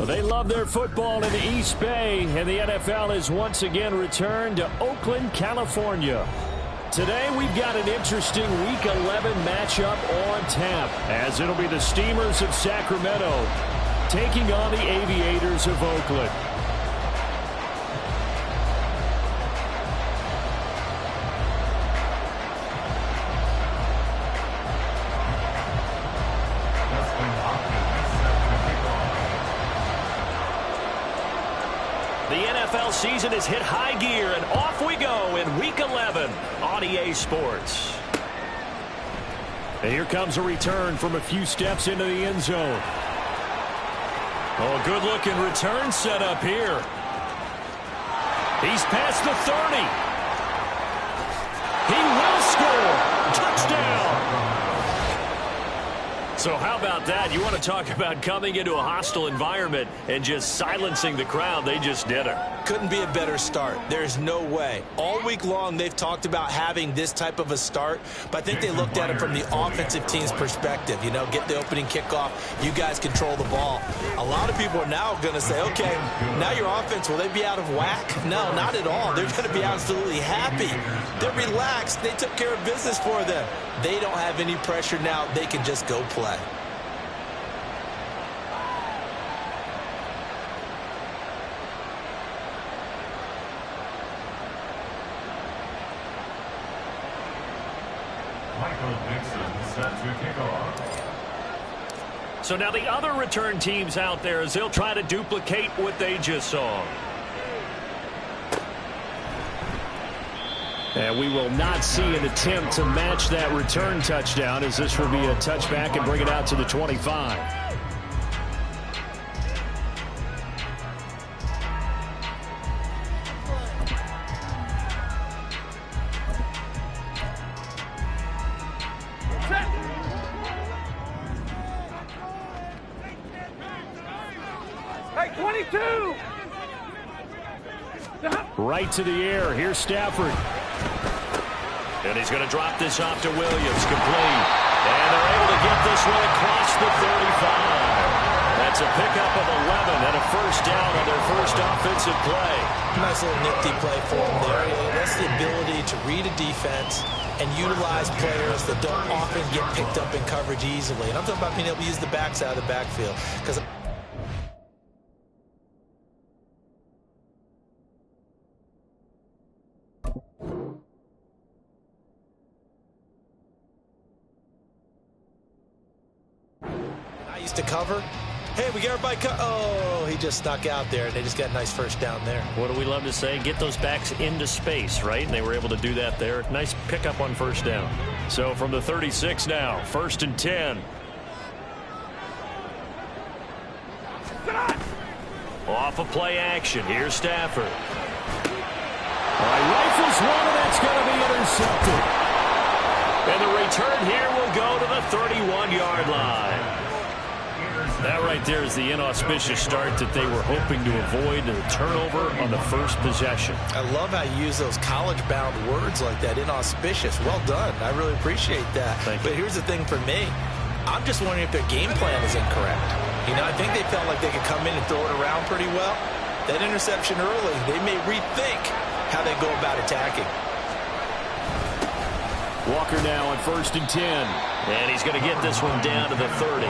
They love their football in the East Bay, and the NFL has once again returned to Oakland, California. Today, we've got an interesting Week 11 matchup on tap, as it'll be the Steamers of Sacramento taking on the Aviators of Oakland. The NFL season has hit high gear, and off we go in Week 11 on EA Sports. And here comes a return from a few steps into the end zone. Oh, good-looking return set up here. He's past the 30. He will score. Touchdown. So how about that? You want to talk about coming into a hostile environment and just silencing the crowd. They just did it. Couldn't be a better start. There's no way. All week long, they've talked about having this type of a start, but I think they looked at it from the offensive team's perspective. You know, get the opening kickoff. You guys control the ball. A lot of people are now going to say, okay, now your offense, will they be out of whack? No, not at all. They're going to be absolutely happy. They're relaxed. They took care of business for them. They don't have any pressure now. They can just go play. So now the other return teams out there as they'll try to duplicate what they just saw. And we will not see an attempt to match that return touchdown, as this will be a touchback and bring it out to the 25. Right to the air. Here's Stafford. And he's going to drop this off to Williams. Complete. And they're able to get this one across the 35. That's a pickup of 11 and a first down on their first offensive play. Nice little nifty play for him there. That's the ability to read a defense and utilize players that don't often get picked up in coverage easily. And I'm talking about being able to use the backs out of the backfield. Because to cover. Hey, we got everybody oh, he just snuck out there, and they just got a nice first down there. What do we love to say? Get those backs into space, right? And they were able to do that there. Nice pickup on first down. So from the 36 now, 1st and 10. Off of play action. Here's Stafford. Rifles one, and that's going to be intercepted. And the return here will go to the 31-yard line. That right there is the inauspicious start that they were hoping to avoid, the turnover on the first possession. I love how you use those college-bound words like that, inauspicious. Well done. I really appreciate that. But here's the thing for me. I'm just wondering if their game plan is incorrect. You know, I think they felt like they could come in and throw it around pretty well. That interception early, they may rethink how they go about attacking. Walker now on 1st and 10. And he's going to get this one down to the 30.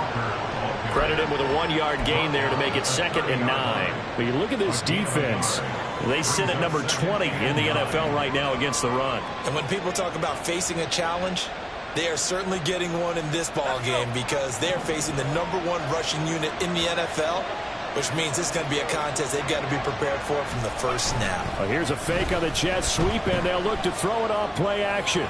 Credit him with a 1-yard gain there to make it 2nd and 9. But you look at this defense. They sit at number 20 in the NFL right now against the run. And when people talk about facing a challenge, they are certainly getting one in this ball game because they're facing the #1 rushing unit in the NFL, which means it's going to be a contest they've got to be prepared for from the first snap. Well, here's a fake on the jet sweep, and they'll look to throw it off play action.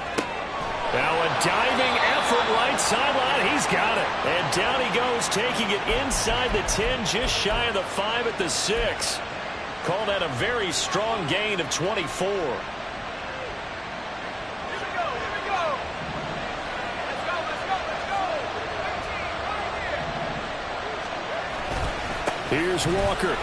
Now a diving effort right sideline. He's got it. And down he goes, taking it inside the 10, just shy of the 5 at the 6. Call that a very strong gain of 24. Here's Walker.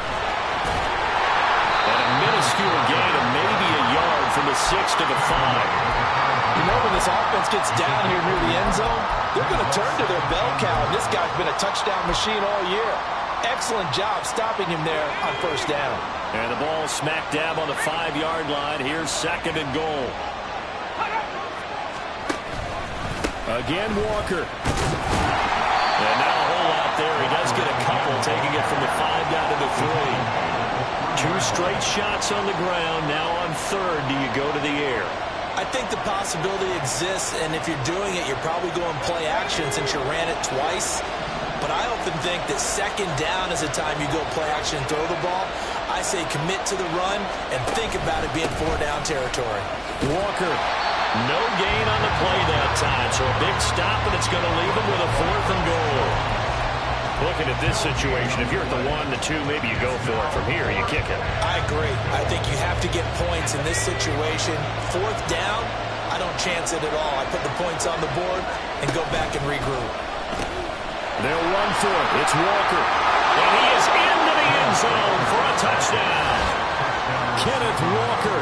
And a minuscule gain of maybe a yard from the 6 to the 5. You know, when this offense gets down here near the end zone, they're going to turn to their bell cow, and this guy's been a touchdown machine all year. Excellent job stopping him there on first down. And the ball smack dab on the 5-yard line. Here's 2nd and goal. Again, Walker. And now a hole out there. He does get a couple, taking it from the 5 down to the 3. 2 straight shots on the ground. Now on 3rd, do you go to the air? I think the possibility exists, and if you're doing it, you're probably going play action since you ran it twice. But I often think that 2nd down is the time you go play action and throw the ball. I say commit to the run and think about it being 4-down territory. Walker, no gain on the play that time, so a big stop, and it's going to leave him with a 4th and goal. Looking at this situation, if you're at the 1, the 2, maybe you go for it. From here, you kick it. I agree. I think you have to get points in this situation. 4th down, I don't chance it at all. I put the points on the board and go back and regroup. They'll run for it. It's Walker. And he is into the end zone for a touchdown. Kenneth Walker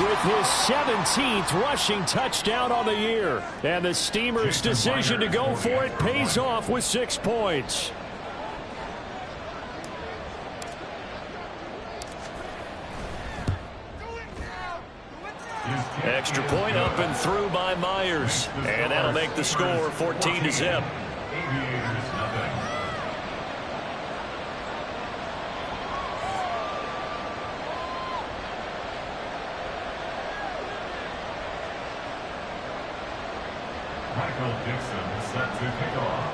with his 17th rushing touchdown on the year. And the Steamers' decision to go for it pays off with 6 points. Extra point up and through by Myers. And that'll make the score 14-0. Michael Dixon set to kick off.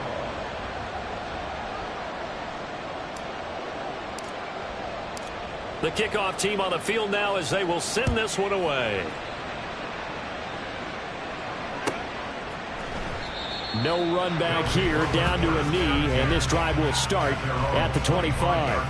The kickoff team on the field now as they will send this one away. No run back here, down to a knee, and this drive will start at the 25.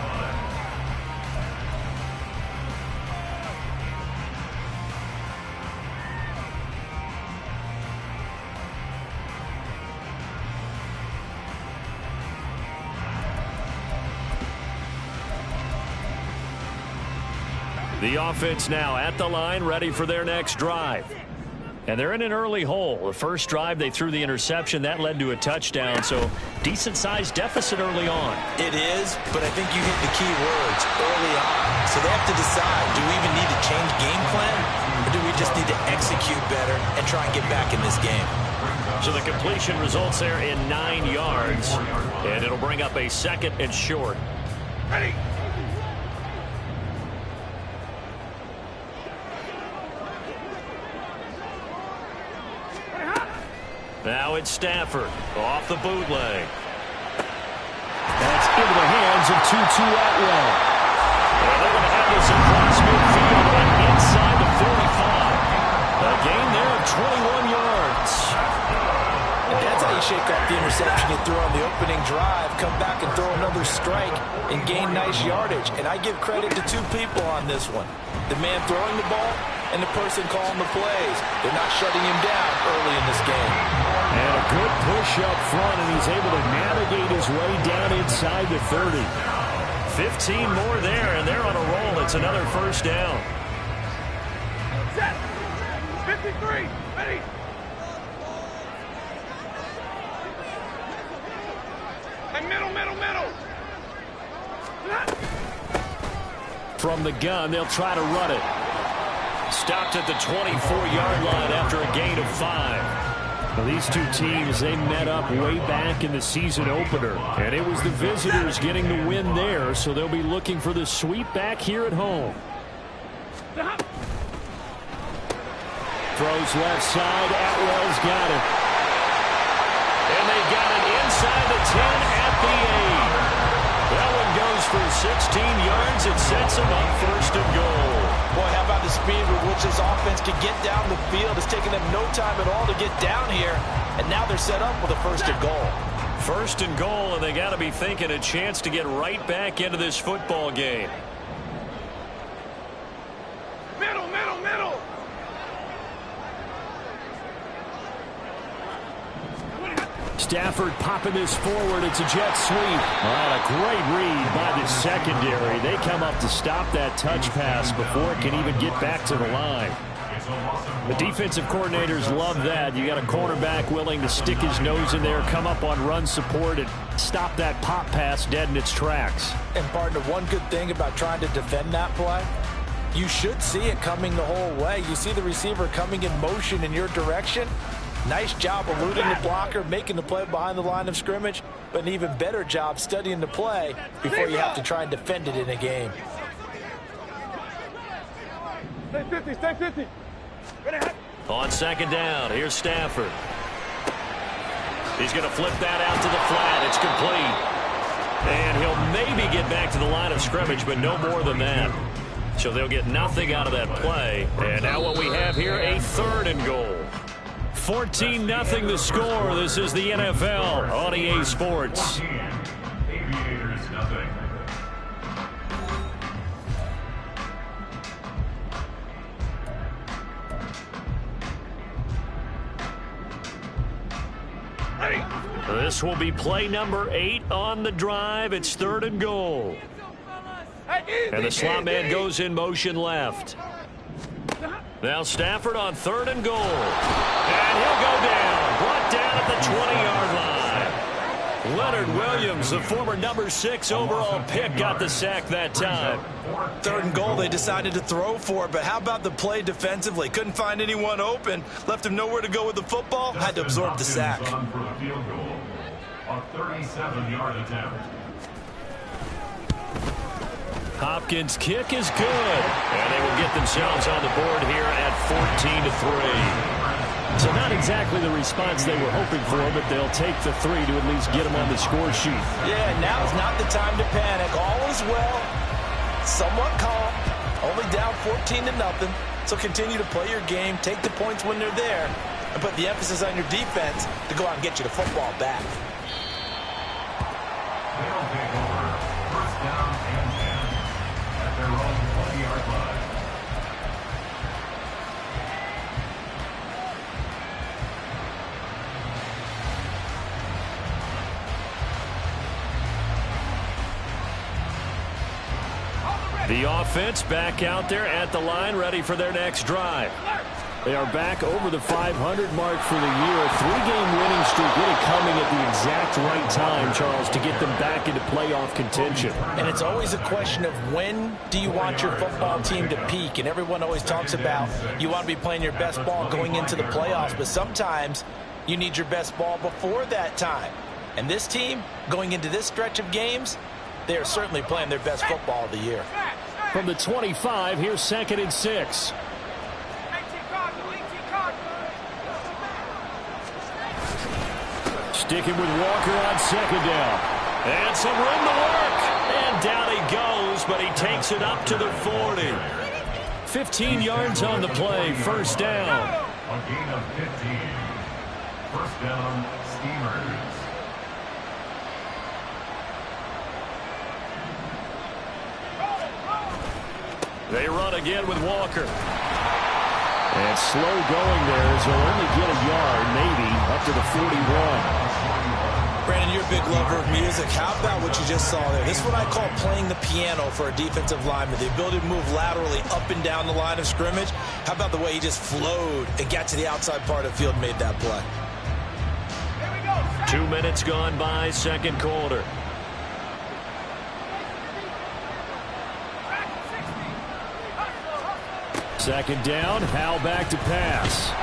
The offense now at the line, ready for their next drive. And they're in an early hole. The first drive, they threw the interception. That led to a touchdown, so decent-sized deficit early on. It is, but I think you hit the key words early on. So they have to decide, do we even need to change game plan, or do we just need to execute better and try and get back in this game? So the completion results there in 9 yards, and it'll bring up a 2nd and short. Ready. Now it's Stafford off the bootleg. That's into the hands of Tutu Atwell. And they're going to have this across midfield and inside the 45. A gain there of 21 yards. And that's how you shake off the interception you threw on the opening drive, come back and throw another strike and gain nice yardage. And I give credit to 2 people on this one. The man throwing the ball and the person calling the plays. They're not shutting him down early in this game. And a good push up front, and he's able to navigate his way down inside the 30. 15 more there, and they're on a roll. It's another first down. Set. 53. Ready. And middle. From the gun, they'll try to run it. Stopped at the 24-yard line after a gain of 5. Well, these 2 teams, they met up way back in the season opener. And it was the visitors getting the win there, so they'll be looking for the sweep back here at home. Throws left side. Atwell's got it. And they got it inside the 10 at the 8. That one goes for 16 yards. It sets them up 1st and goal. Boy, how about the speed with which this offense can get down the field? It's taken them no time at all to get down here. And now they're set up with a 1st and goal. 1st and goal, and they got to be thinking a chance to get right back into this football game. Middle. Stafford popping this forward. It's a jet sweep. A great read by the secondary. They come up to stop that touch pass before it can even get back to the line. The defensive coordinators love that. You got a cornerback willing to stick his nose in there, come up on run support, and stop that pop pass dead in its tracks. And partner, one good thing about trying to defend that play, you should see it coming the whole way. You see the receiver coming in motion in your direction. Nice job eluding the blocker, making the play behind the line of scrimmage, but an even better job studying the play before you have to try and defend it in a game. Stay 50, stay 50. On second down, here's Stafford. He's going to flip that out to the flat. It's complete. And he'll maybe get back to the line of scrimmage, but no more than that. So they'll get nothing out of that play. And now what we have here, a 3rd and goal. 14-0 the score. This is the NFL on EA Sports. Aviotors, nothing. This will be play number 8 on the drive. It's 3rd and goal. And the slot man goes in motion left. Now Stafford on 3rd and goal. And he'll go down. Brought down at the 20-yard line. Leonard Williams, the former number 6 overall pick, got the sack that time. 3rd and goal, they decided to throw for it, but how about the play defensively? Couldn't find anyone open, left him nowhere to go with the football, had to absorb the sack. For the field goal, a 37-yard attempt. Hopkins' kick is good. And they will get themselves on the board here at 14-3. So not exactly the response they were hoping for, but they'll take the 3 to at least get them on the score sheet. Yeah, now's not the time to panic. All is well, somewhat calm, only down 14-0. So continue to play your game, take the points when they're there, and put the emphasis on your defense to go out and get you the football back. They'll take over. First down and 10 at their own 20-yard line. The offense back out there at the line, ready for their next drive. They are back over the 500 mark for the year. A 3-game winning streak really coming at the exact right time, Charles, to get them back into playoff contention. And it's always a question of when do you want your football team to peak? And everyone always talks about you want to be playing your best ball going into the playoffs, but sometimes you need your best ball before that time. And this team, going into this stretch of games, they are certainly playing their best football of the year. From the 25, here's 2nd and 6. Sticking with Walker on 2nd down. And some room to work. And down he goes, but he takes it up to the 40. 15 yards on the play, 1st down. A gain of 15. First down, Steamers. They run again with Walker. And slow going there as he'll only get a yard, maybe, up to the 41. Brandon, you're a big lover of music. How about what you just saw there? This is what I call playing the piano for a defensive lineman. The ability to move laterally up and down the line of scrimmage. How about the way he just flowed and got to the outside part of the field and made that play? 2 minutes gone by, 2nd quarter. Second down, Howell back to pass.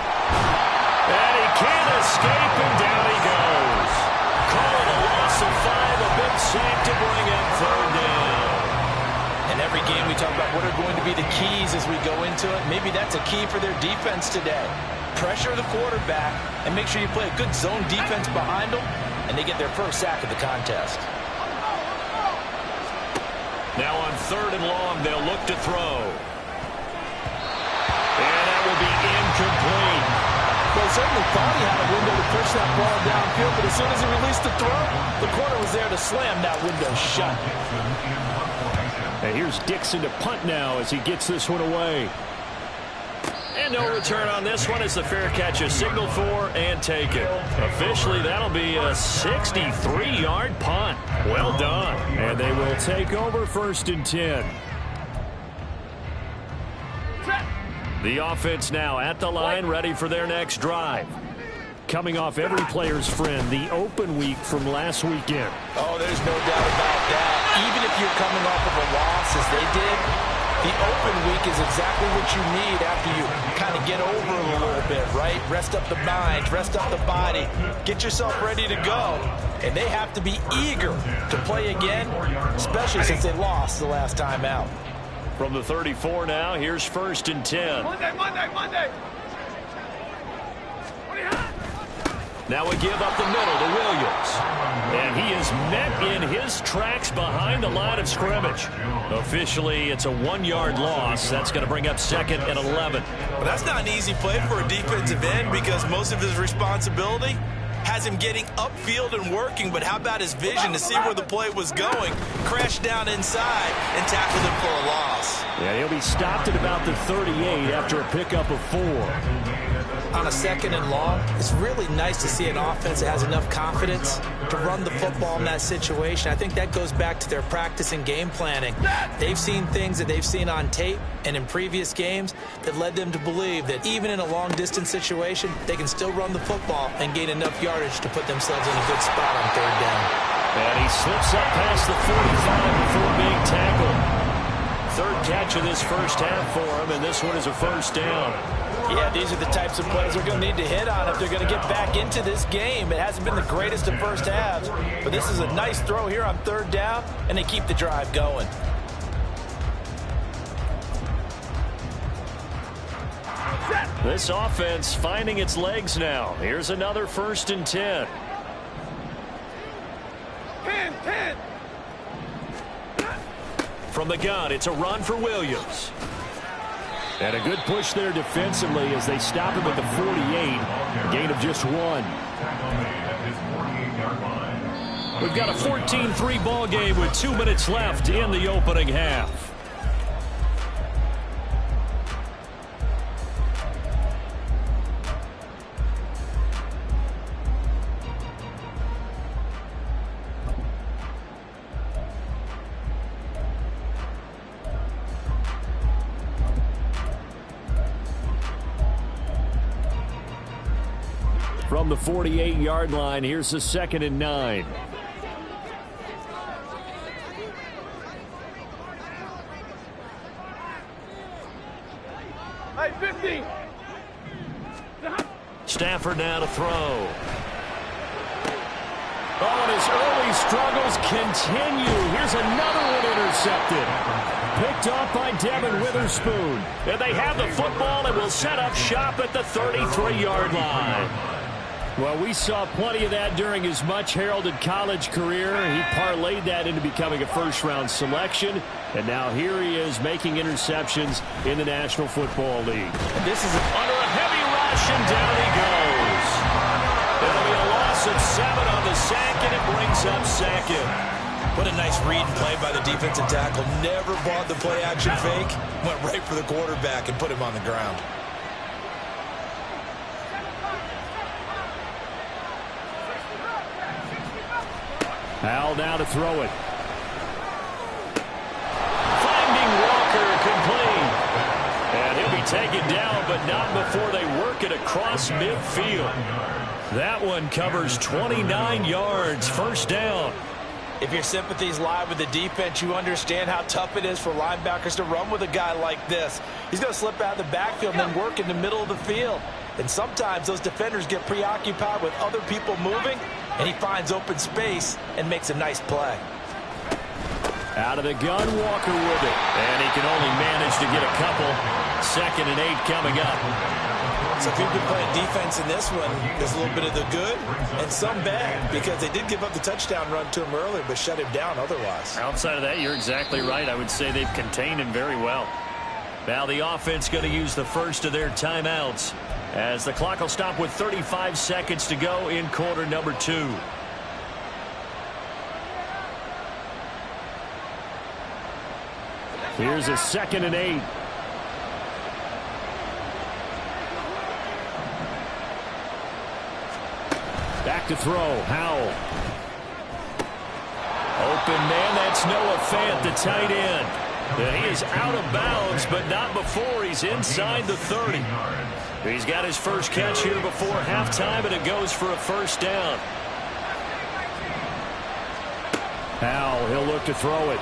And he can't escape, and down he goes. Call it a loss of 5, a big sack to bring in 3rd down. And every game we talk about what are going to be the keys as we go into it. Maybe that's a key for their defense today. Pressure the quarterback and make sure you play a good zone defense behind them, and they get their first sack of the contest. Now on 3rd and long, they'll look to throw. And that will be incomplete. Well, he certainly thought he had a window to push that ball downfield, but as soon as he released the throw, the corner was there to slam that window shut. And here's Dixon to punt now as he gets this one away. And no return on this one as the fair catch is signaled for and taken. Officially, that'll be a 63-yard punt. Well done. And they will take over 1st and 10. The offense now at the line, ready for their next drive. Coming off every player's friend, the open week from last weekend. Oh, there's no doubt about that. Even if you're coming off of a loss as they did, the open week is exactly what you need after you kind of get over it a little bit, right? Rest up the mind, rest up the body, get yourself ready to go. And they have to be eager to play again, especially since they lost the last time out. From the 34 now, here's 1st and 10. Monday. Now a give up the middle to Williams. And he is met in his tracks behind the line of scrimmage. Officially, it's a 1-yard loss. That's going to bring up 2nd and 11. Well, that's not an easy play for a defensive end because most of his responsibility has him getting upfield and working, but how about his vision to see where the play was going, crashed down inside, and tackled him for a loss. Yeah, he'll be stopped at about the 38 after a pickup of 4. On a 2nd and long, it's really nice to see an offense that has enough confidence to run the football in that situation. I think that goes back to their practice and game planning. They've seen things that they've seen on tape and in previous games that led them to believe that even in a long-distance situation, they can still run the football and gain enough yardage to put themselves in a good spot on 3rd down. And he slips up past the 45 before being tackled. 3rd catch of this first half for him, and this one is a 1st down. Yeah, these are the types of plays they're going to need to hit on if they're going to get back into this game. It hasn't been the greatest of first halves, but this is a nice throw here on 3rd down, and they keep the drive going. This offense finding its legs now. Here's another 1st and 10. 10. From the gun, it's a run for Williams. And a good push there defensively as they stop him at the 48. Gain of just 1. We've got a 14-3 ball game with 2 minutes left in the opening half. From the 48-yard line, here's the 2nd and 9. Hey, 15. Stafford now to throw. Oh, and his early struggles continue. Here's another one intercepted. Picked off by Devin Witherspoon. And they have the football and will set up shop at the 33-yard line. Well, we saw plenty of that during his much-heralded college career. He parlayed that into becoming a first-round selection. And now here he is making interceptions in the National Football League. And this is under a heavy rush, and down he goes. It'll be a loss of 7 on the sack, and it brings up 2nd. What a nice read and play by the defensive tackle. Never bought the play-action fake. Went right for the quarterback and put him on the ground. Howell now to throw it. Finding Walker complete. And he'll be taken down, but not before they work it across midfield. That one covers 29 yards. 1st down. If your sympathies lie with the defense, you understand how tough it is for linebackers to run with a guy like this. He's going to slip out of the backfield and then work in the middle of the field. And sometimes those defenders get preoccupied with other people moving, and he finds open space and makes a nice play. Out of the gun, Walker with it. And he can only manage to get a couple. 2nd and 8 coming up. So if you've been playing defense in this one, there's a little bit of the good and some bad, because they did give up the touchdown run to him earlier but shut him down otherwise. Outside of that, you're exactly right. I would say they've contained him very well. Now the offense going to use the first of their timeouts as the clock will stop with 35 seconds to go in quarter number 2. Here's a 2nd and 8. Back to throw. Howell. Open man. That's Noah Fant, the tight end. And he is out of bounds, but not before he's inside the 30. He's got his first catch here before halftime, and it goes for a first down. Now he'll look to throw it.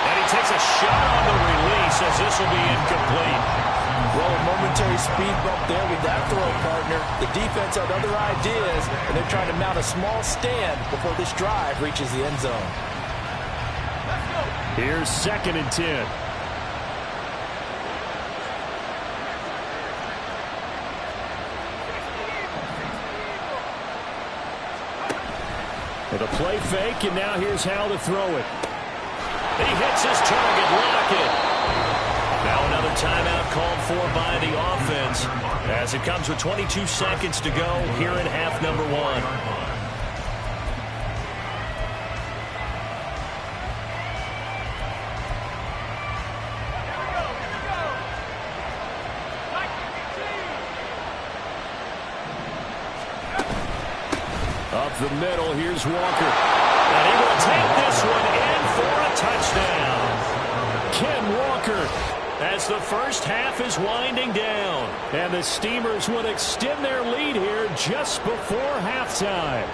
And he takes a shot on the release as this will be incomplete. Well, a momentary speed bump there with that throw, partner. The defense had other ideas, and they're trying to mount a small stand before this drive reaches the end zone. Here's 2nd and 10. With a play fake, and now here's how to throw it. He hits his target, Lockett. Now another timeout called for by the offense as it comes with 22 seconds to go here in half number 1. Up the middle, here's Walker. And he will take this one in for a touchdown. Ken Walker, as the first half is winding down. And the Steamers would extend their lead here just before halftime.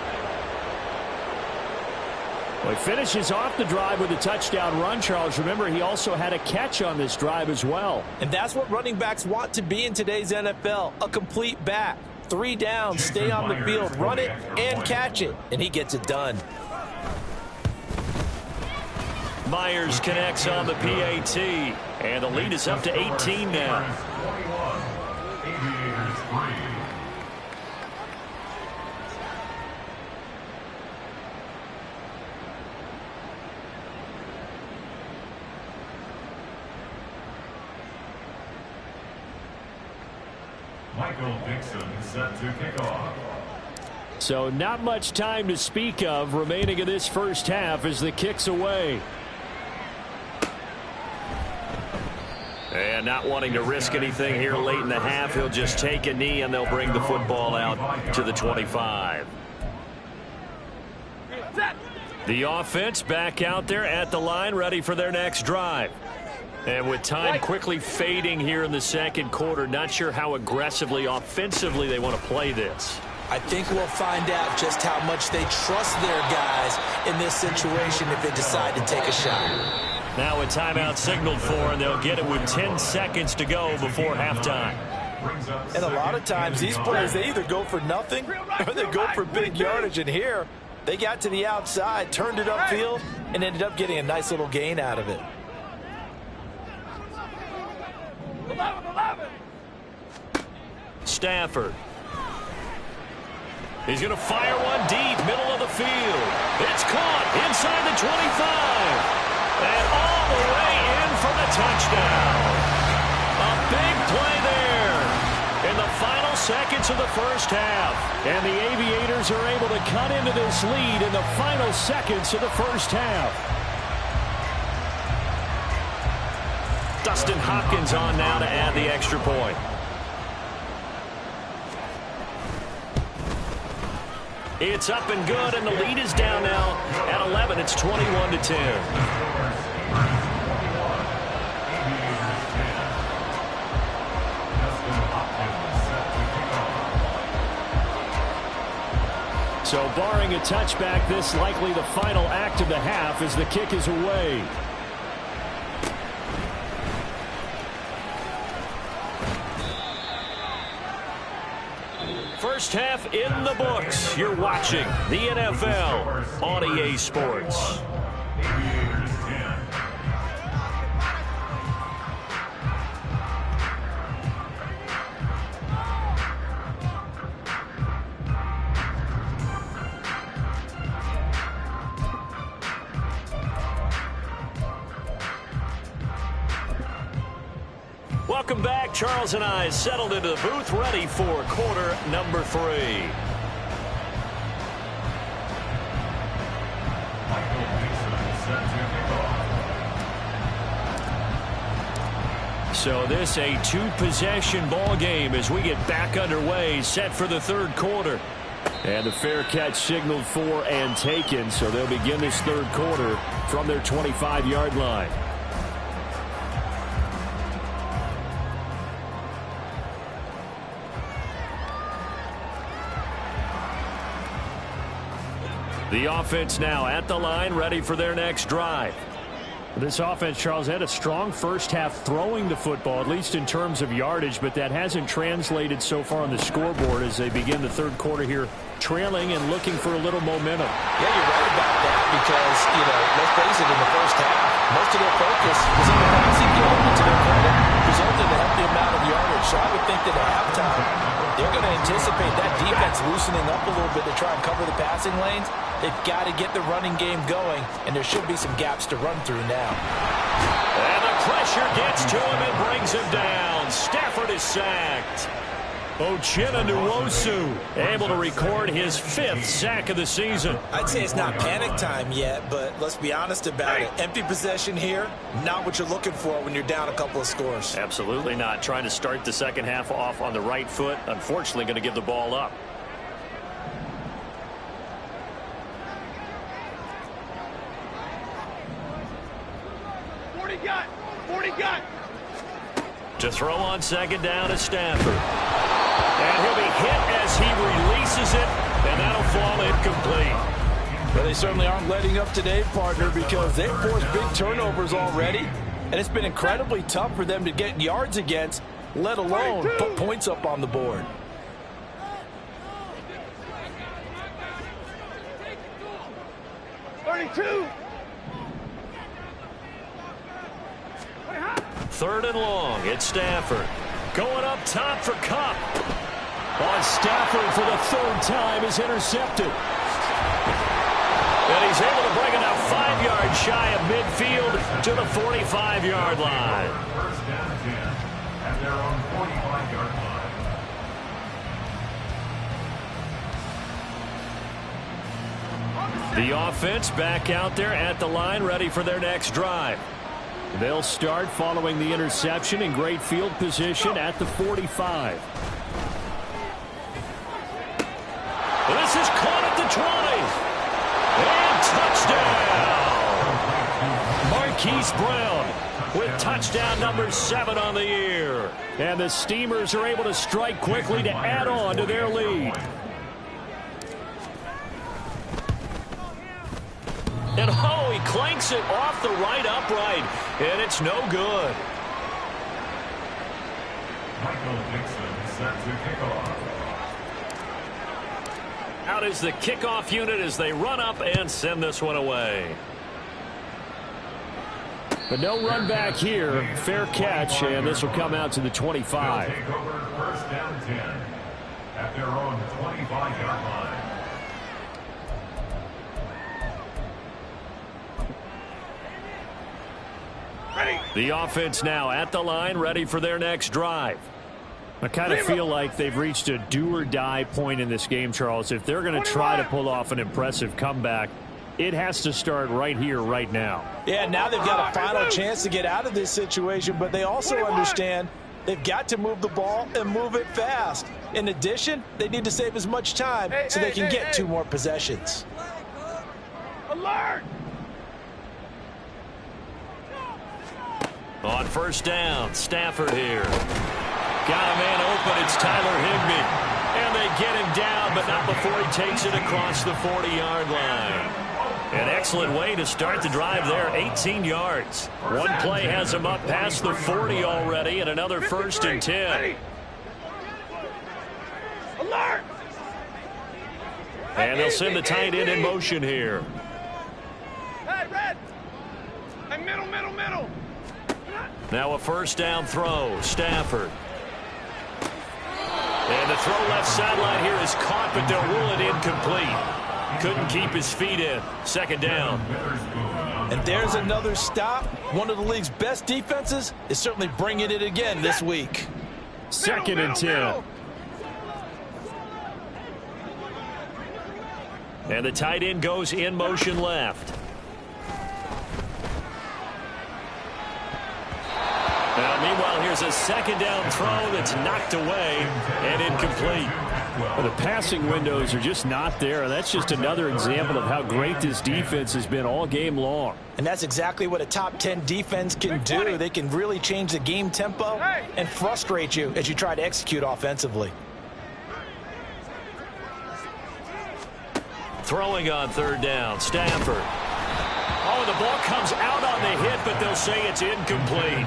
Well, he finishes off the drive with a touchdown run, Charles. Remember, he also had a catch on this drive as well. And that's what running backs want to be in today's NFL, a complete back. 3 downs, stay on the field, run it, and catch it. And he gets it done. Myers connects on the PAT. And the lead is up to 18 now. Aviators 3. Michael Dixon set to kick off. So not much time to speak of remaining in this first half as the kick's away. And not wanting to risk anything here late in the half, he'll just take a knee and they'll bring the football out to the 25. The offense back out there at the line, ready for their next drive. And with time quickly fading here in the second quarter, not sure how aggressively, offensively they want to play this. I think we'll find out just how much they trust their guys in this situation if they decide to take a shot. Now a timeout signaled for, and they'll get it with 10 seconds to go before halftime. And a lot of times these plays, they either go for nothing or they go for big yardage. And here, they got to the outside, turned it upfield, and ended up getting a nice little gain out of it. 11. Stafford. He's going to fire one deep, middle of the field. It's caught inside the 25. And all the way in for the touchdown. A big play there in the final seconds of the first half. And the Aviators are able to cut into this lead in the final seconds of the first half. Dustin Hopkins on now to add the extra point. It's up and good, and the lead is down now at 11. It's 21-10. So barring a touchback, this likely the final act of the half as the kick is away. First half in the books. You're watching the NFL on EA Sports. Welcome back. Charles and I settled into the booth, ready for quarter number 3. So this a 2-possession ball game as we get back underway, set for the third quarter. And the fair catch signaled for and taken, so they'll begin this third quarter from their 25-yard line. The offense now at the line, ready for their next drive. This offense, Charles, had a strong first half throwing the football, at least in terms of yardage, but that hasn't translated so far on the scoreboard as they begin the third quarter here, trailing and looking for a little momentum. Yeah, you're right about that because, let's face it, in the first half, most of their focus was on the passing game, and to their credit, resulted in a healthy amount of yardage. So I would think that at halftime, they're going to anticipate that defense loosening up a little bit to try and cover the passing lanes. They've got to get the running game going, and there should be some gaps to run through now. And the pressure gets to him and brings him down. Stafford is sacked. Uchenna Nwosu able to record his 5th sack of the season. I'd say it's not panic time yet, but let's be honest about it. Empty possession here, not what you're looking for when you're down a couple of scores. Absolutely not. Trying to start the second half off on the right foot. Unfortunately, going to give the ball up. To throw on second down is Stafford. And he'll be hit as he releases it, and that'll fall incomplete. Well, they certainly aren't letting up today, partner, because they've forced big turnovers already, and it's been incredibly tough for them to get yards against, let alone put points up on the board. Third and long, it's Stafford. Going up top for Cup. On Stafford for the 3rd time is intercepted. And he's able to bring it up 5 yards shy of midfield to the 45-yard line. First down 10 at their own 45-yard line. The offense back out there at the line, ready for their next drive. They'll start following the interception in great field position at the 45. This is caught at the 20. And touchdown! Marquise Brown with touchdown number 7 on the year. And the Steamers are able to strike quickly to add on to their lead. And he clanks it off the right upright, and it's no good. Michael Dixon set to kick off. Out is the kickoff unit as they run up and send this one away. But no run back here. Fair catch, and this will come out to the 25. They'll take over first down 10 at their own 25-yard line. The offense now at the line, ready for their next drive. I kind of feel like they've reached a do-or-die point in this game, Charles. If they're going to try to pull off an impressive comeback, it has to start right here, right now. Yeah, now they've got a final chance to get out of this situation, but they also understand they've got to move the ball and move it fast. In addition, they need to save as much time so they can get 2 more possessions. Alert! On first down, Stafford here. Got a man open, it's Tyler Higbee. And they get him down, but not before he takes it across the 40-yard line. An excellent way to start the drive there, 18 yards. One play has him up past the 40 already, and another 1st and 10. Alert! And they'll send the tight end in motion here. Hey, red! Hey, middle. Now a first down throw, Stafford. And the throw left sideline here is caught, but they'll rule it incomplete. Couldn't keep his feet in. Second down. And there's another stop. One of the league's best defenses is certainly bringing it again this week. Second and 10. And the tight end goes in motion left. Now, meanwhile, here's a second down throw that's knocked away and incomplete. Well, the passing windows are just not there. That's just another example of how great this defense has been all game long. And that's exactly what a top 10 defense can do. They can really change the game tempo and frustrate you as you try to execute offensively. Throwing on third down, Stafford. Oh, the ball comes out on the hit, but they'll say it's incomplete.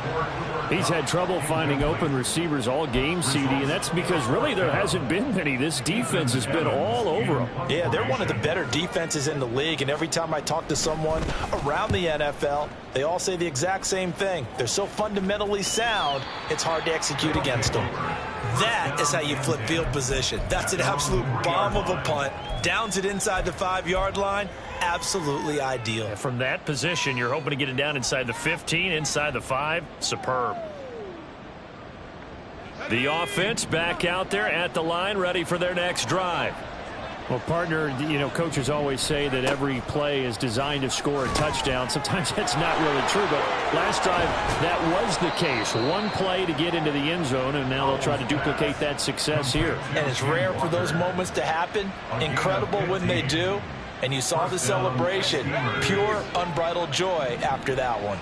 He's had trouble finding open receivers all game, CD, and that's because really there hasn't been many. This defense has been all over them. Yeah, they're one of the better defenses in the league, and every time I talk to someone around the NFL, they all say the exact same thing. They're so fundamentally sound, it's hard to execute against them. That is how you flip field position. That's an absolute bomb of a punt. Downs it inside the 5-yard line. Absolutely ideal. From that position, you're hoping to get it down inside the 15, inside the 5. Superb. The offense back out there at the line, ready for their next drive. Well, partner, you know, coaches always say that every play is designed to score a touchdown. Sometimes that's not really true, but last drive, that was the case. One play to get into the end zone, and now they'll try to duplicate that success here. And it's rare for those moments to happen. Incredible when they do. And you saw the celebration. Pure, unbridled joy after that one.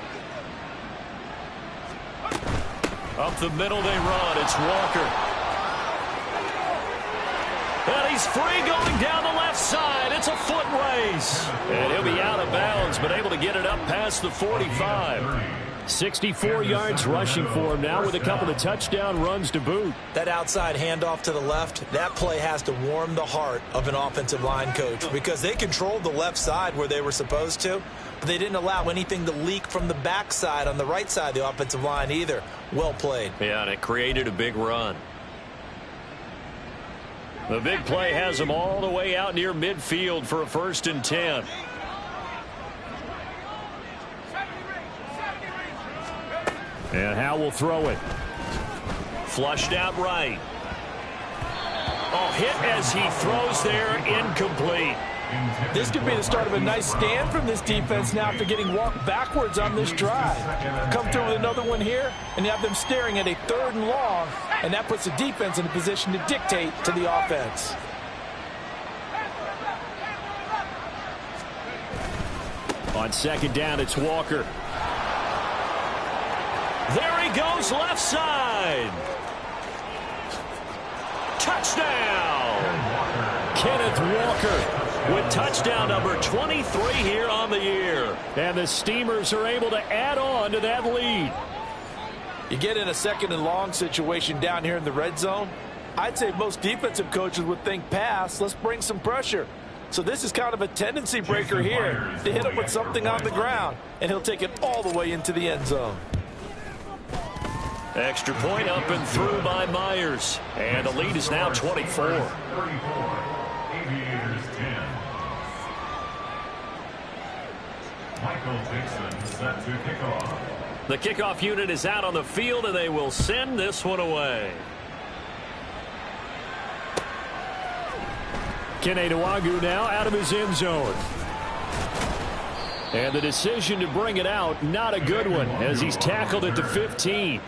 Up the middle they run. It's Walker. And he's free going down the left side. It's a foot race. And he'll be out of bounds, but able to get it up past the 45. 64 yards rushing for him now with a couple of touchdown runs to boot. That outside handoff to the left, that play has to warm the heart of an offensive line coach because they controlled the left side where they were supposed to, but they didn't allow anything to leak from the backside on the right side of the offensive line either. Well played. Yeah, and it created a big run. The big play has them all the way out near midfield for a 1st and 10. And Howe will throw it. Flushed out right. Oh, hit as he throws there, incomplete. This could be the start of a nice stand from this defense now after getting walked backwards on this drive. Come through with another one here, and you have them staring at a 3rd and long, and that puts the defense in a position to dictate to the offense. On 2nd down, it's Walker. There he goes left side. Touchdown. Kenneth Walker with touchdown number 23 here on the year. And the Steamers are able to add on to that lead. You get in a 2nd and long situation down here in the red zone. I'd say most defensive coaches would think pass. Let's bring some pressure. So this is kind of a tendency breaker here to hit him with something on the ground, and he'll take it all the way into the end zone. Extra point up and through by Myers. And the lead is now 24. 34. Aviators 10. Michael Dixon set to kick off. The kickoff unit is out on the field, and they will send this one away. Kene Nwangwu now out of his end zone. And the decision to bring it out, not a good one, as he's tackled at the 15.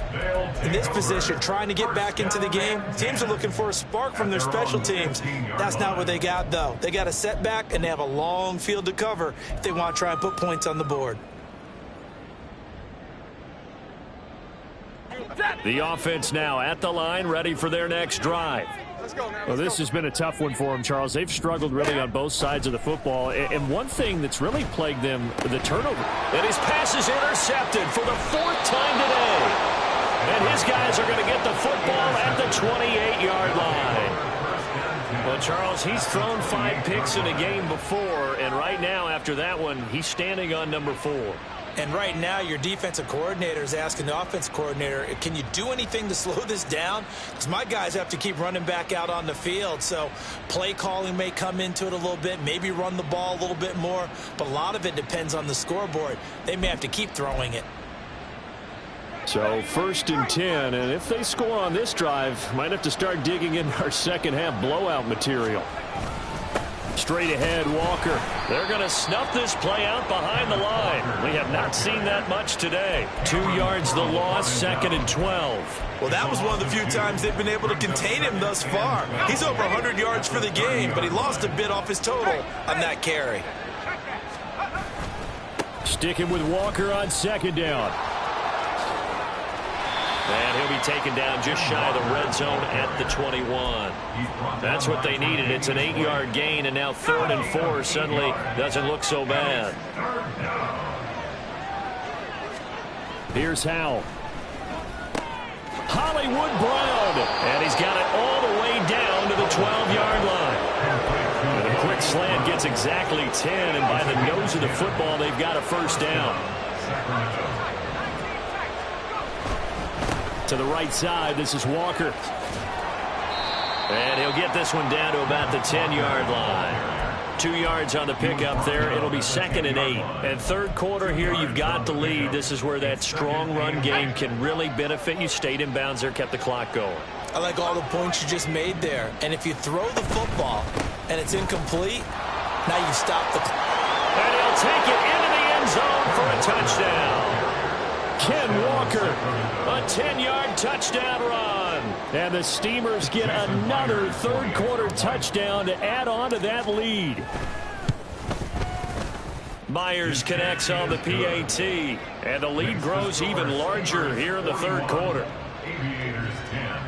In this position, trying to get back into the game, teams are looking for a spark from their special teams. That's not what they got, though. They got a setback, and they have a long field to cover if they want to try and put points on the board. The offense now at the line, ready for their next drive. Well, this has been a tough one for them, Charles. They've struggled really on both sides of the football. And one thing that's really plagued them, the turnover. And his pass is intercepted for the 4th time today. And his guys are going to get the football at the 28-yard line. Well, Charles, he's thrown 5 picks in a game before, and right now, after that one, he's standing on number 4. And right now, your defensive coordinator is asking the offensive coordinator, can you do anything to slow this down? Because my guys have to keep running back out on the field. So play calling may come into it a little bit, maybe run the ball a little bit more. But a lot of it depends on the scoreboard. They may have to keep throwing it. So 1st and 10, and if they score on this drive, might have to start digging in our second half blowout material. Straight ahead, Walker. They're going to snuff this play out behind the line. We have not seen that much today. 2 yards the loss, 2nd and 12. Well, that was one of the few times they've been able to contain him thus far. He's over 100 yards for the game, but he lost a bit off his total on that carry. Sticking with Walker on 2nd down. And he'll be taken down just shy of the red zone at the 21. That's what they needed. It's an 8-yard gain, and now 3rd and 4 suddenly doesn't look so bad. Here's Howell. Hollywood Brown. And he's got it all the way down to the 12-yard line. And a quick slant gets exactly 10, and by the nose of the football, they've got a first down. To the right side, this is Walker. And he'll get this one down to about the 10-yard line. 2 yards on the pickup there. It'll be 2nd and 8. And third quarter here, you've got the lead. This is where that strong run game can really benefit you. Stayed in bounds there, kept the clock going. I like all the points you just made there. And if you throw the football and it's incomplete, now you stop the clock. And he'll take it into the end zone for a touchdown. Ken Walker, a 10-yard touchdown run. And the Steamers get another third quarter touchdown to add on to that lead. Myers connects on the PAT. And the lead grows even larger here in the third quarter. Aviators 10.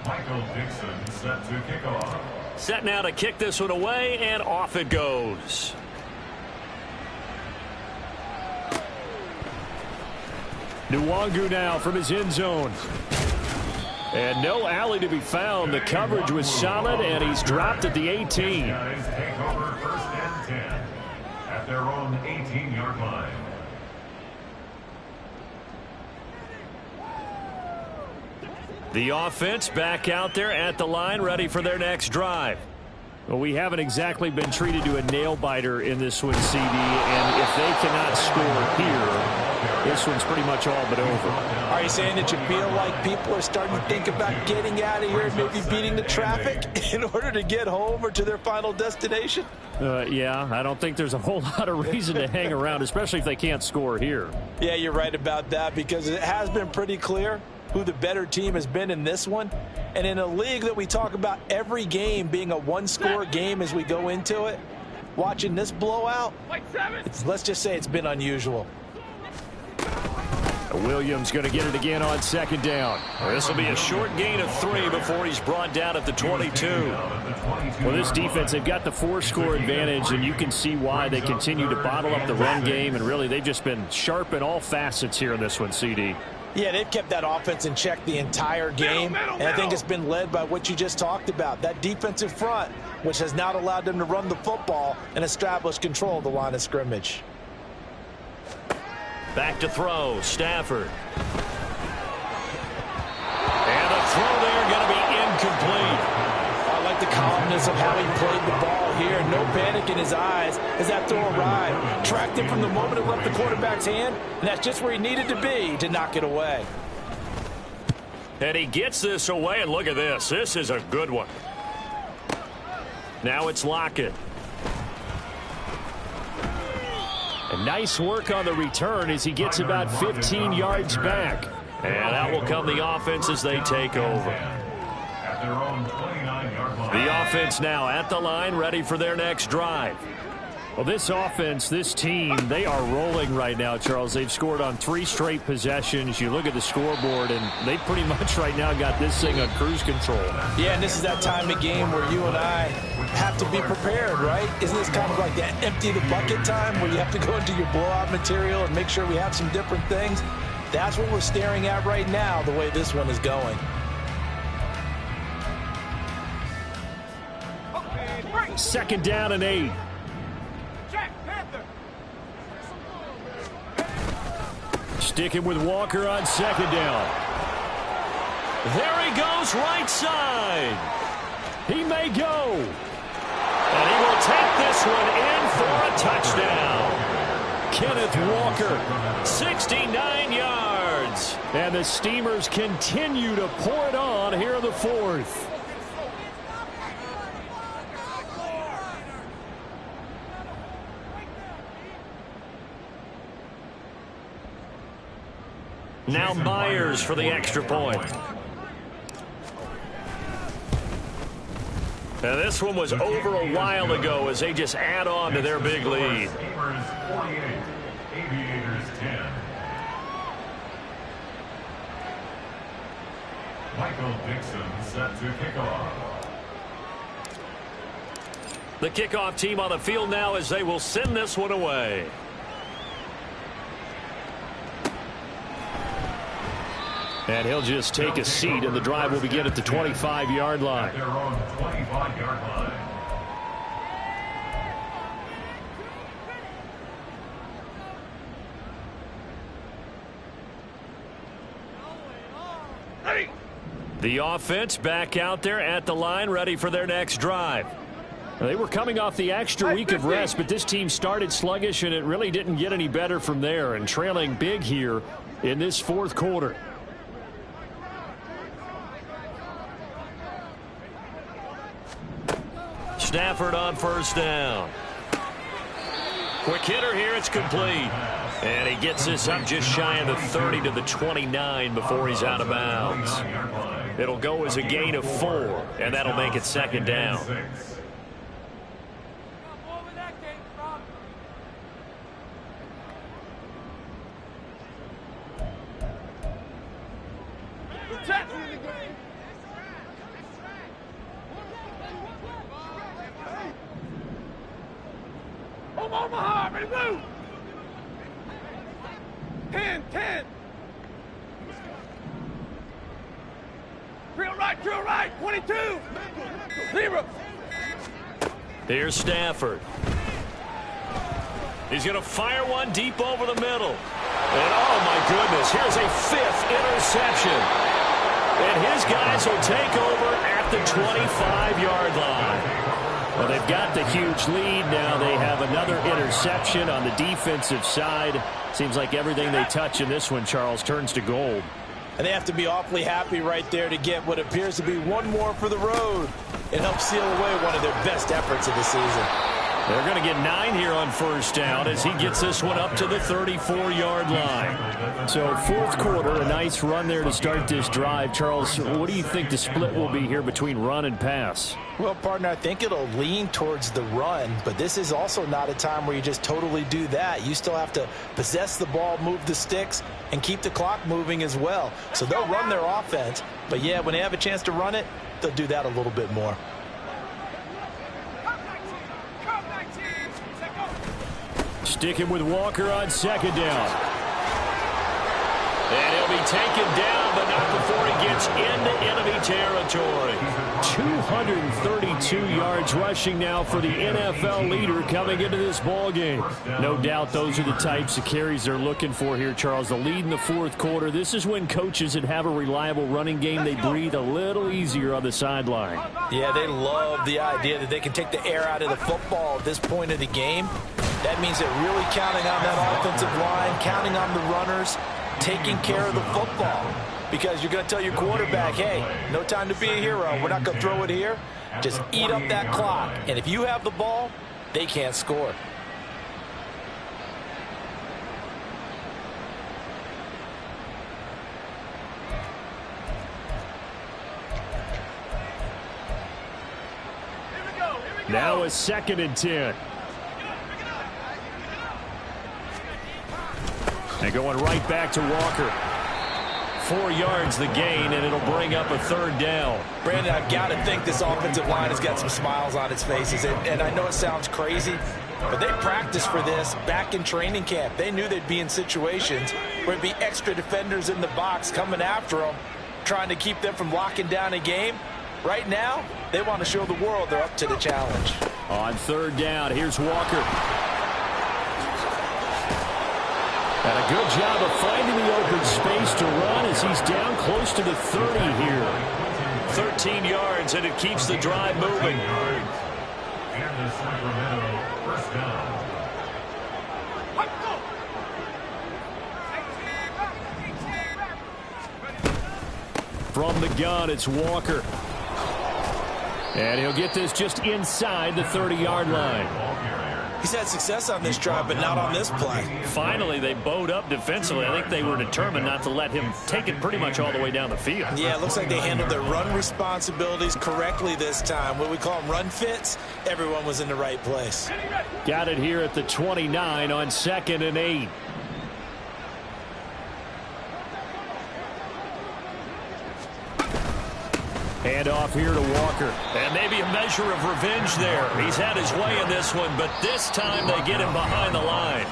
Michael Dixon set to kick off. Set now to kick this one away, and off it goes. Nwangu now from his end zone. And no alley to be found. The coverage was solid, and he's dropped at the 18. Guys take over 1st and 10 at their own 18-yard line. The offense back out there at the line, ready for their next drive. Well, we haven't exactly been treated to a nail-biter in this one, CD, and if they cannot score here, this one's pretty much all but over. Are you saying that you feel like people are starting to think about getting out of here and maybe beating the traffic in order to get home or to their final destination? Yeah, I don't think there's a whole lot of reason to hang around, especially if they can't score here. Yeah, you're right about that, because it has been pretty clear who the better team has been in this one. And in a league that we talk about every game being a one-score game as we go into it, watching this blowout, let's just say it's been unusual. Williams going to get it again on 2nd down. This will be a short gain of 3 before he's brought down at the 22. Well, this defense, they've got the 4-score advantage, and you can see why they continue to bottle up the run game, and really they've just been sharp in all facets here in this one, CD. Yeah, they've kept that offense in check the entire game, and I think it's been led by what you just talked about, that defensive front, which has not allowed them to run the football and establish control of the line of scrimmage. Back to throw, Stafford. And a throw there going to be incomplete. I like the calmness of how he played the ball here. No panic in his eyes as that throw arrived. Tracked it from the moment it left the quarterback's hand, and that's just where he needed to be to knock it away. And he gets this away, and look at this. This is a good one. Now it's Lockett. And nice work on the return as he gets about 15 yards back. And out will come the offense as they take over. At their own 29-yard line. The offense now at the line, ready for their next drive. Well, this offense, this team, they are rolling right now, Charles. They've scored on 3 straight possessions. You look at the scoreboard, and they pretty much right now got this thing on cruise control. Yeah, and this is that time of game where you and I have to be prepared, right? Isn't this kind of like that empty the bucket time where you have to go into your blowout material and make sure we have some different things? That's what we're staring at right now, the way this one is going. Second down and 8. Sticking with Walker on 2nd down. There he goes, right side. He may go. And he will take this one in for a touchdown. Kenneth Walker, 69 yards. And the Steamers continue to pour it on here in the fourth. Now Myers for the extra point. And this one was over a while ago as they just add on to their big lead. Steamers 48, Aviators 10. Michael Dixon set to kick off. The kickoff team on the field now as they will send this one away. And he'll just take a seat, and the drive will begin at the 25-yard line. At their own 25-yard line. The offense back out there at the line, ready for their next drive. They were coming off the extra week of rest, but this team started sluggish, and it really didn't get any better from there, and trailing big here in this fourth quarter. Stafford on first down. Quick hitter here, it's complete. And he gets this up just shy of the 30 to the 29 before he's out of bounds. It'll go as a gain of 4, and that'll make it second down. Omaha, ready to move. 10. Drill right, 22. 0. Here's Stafford. He's going to fire one deep over the middle. And oh my goodness, here's a 5th interception. And his guys will take over at the 25-yard line. Well, they've got the huge lead now. They have another interception on the defensive side. Seems like everything they touch in this one, Charles, turns to gold. And they have to be awfully happy right there to get what appears to be one more for the road. It helps seal away one of their best efforts of the season. They're going to get 9 here on first down as he gets this one up to the 34-yard line. So fourth quarter, a nice run there to start this drive. Charles, what do you think the split will be here between run and pass? Well, partner, I think it'll lean towards the run, but this is also not a time where you just totally do that. You still have to possess the ball, move the sticks, and keep the clock moving as well. So they'll run their offense, but yeah, when they have a chance to run it, they'll do that a little bit more. Sticking with Walker on second down. And he'll be taken down, but not before he gets into enemy territory. 232 yards rushing now for the NFL leader coming into this ball game. No doubt those are the types of carries they're looking for here, Charles. The lead in the fourth quarter. This is when coaches that have a reliable running game, they breathe a little easier on the sideline. Yeah, they love the idea that they can take the air out of the football at this point of the game. That means they're really counting on that offensive line, counting on the runners, taking care of the football. Because you're going to tell your quarterback, hey, no time to be a hero. We're not going to throw it here. Just eat up that clock. And if you have the ball, they can't score. Now a 2nd and 10. And going right back to Walker. 4 yards the gain, and it'll bring up a 3rd down. Brandon, I've got to think this offensive line has got some smiles on its faces. And I know it sounds crazy, but they practiced for this back in training camp. They knew they'd be in situations where it'd be extra defenders in the box coming after them, trying to keep them from locking down a game. Right now, they want to show the world they're up to the challenge. On 3rd down, here's Walker. And a good job of finding the open space to run as he's down close to the 30 here. 13 yards, and it keeps the drive moving. to Sacramento. First down. From the gun, it's Walker. And he'll get this just inside the 30-yard line. He's had success on this drive, but not on this play. Finally, they bowed up defensively. I think they were determined not to let him take it pretty much all the way down the field. Yeah, it looks like they handled their run responsibilities correctly this time. What we call them run fits, everyone was in the right place. Got it here at the 29 on 2nd and 8. Hand off here to Walker. And maybe a measure of revenge there. He's had his way in this one, but this time they get him behind the line.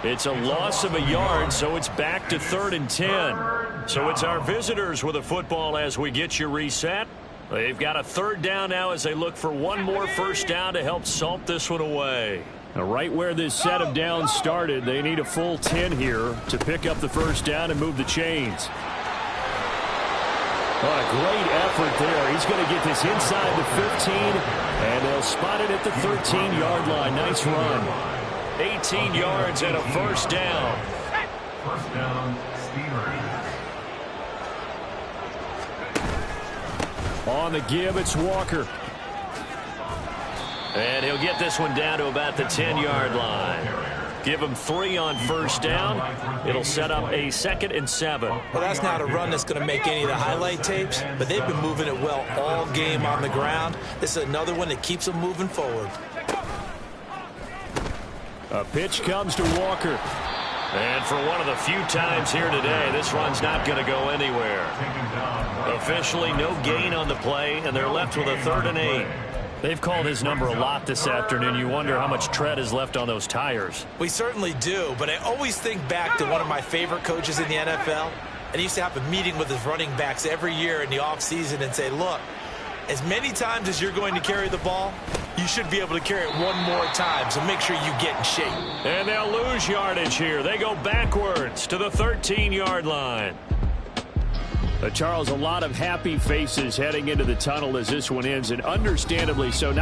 It's a loss of a yard, so it's back to 3rd and 10. So it's our visitors with a football as we get you reset. They've got a 3rd down now as they look for one more first down to help salt this one away. Now, right where this set of downs started, they need a full 10 here to pick up the first down and move the chains. What a great effort there. He's going to get this inside the 15, and they'll spot it at the 13-yard line. Nice run. 18 yards and a first down. First down, Steelers. On the give, it's Walker. And he'll get this one down to about the 10-yard line. Give him 3 on first down. It'll set up a 2nd and 7. Well, that's not a run that's going to make any of the highlight tapes, but they've been moving it well all game on the ground. This is another one that keeps them moving forward. A pitch comes to Walker. And for one of the few times here today, this run's not going to go anywhere. Officially no gain on the play, and they're left with a 3rd and 8. They've called his number a lot this afternoon. You wonder how much tread is left on those tires. We certainly do, but I always think back to one of my favorite coaches in the NFL. And he used to have a meeting with his running backs every year in the offseason and say, look, as many times as you're going to carry the ball, you should be able to carry it one more time, so make sure you get in shape. And they'll lose yardage here. They go backwards to the 13-yard line. Charles, a lot of happy faces heading into the tunnel as this one ends, and understandably so.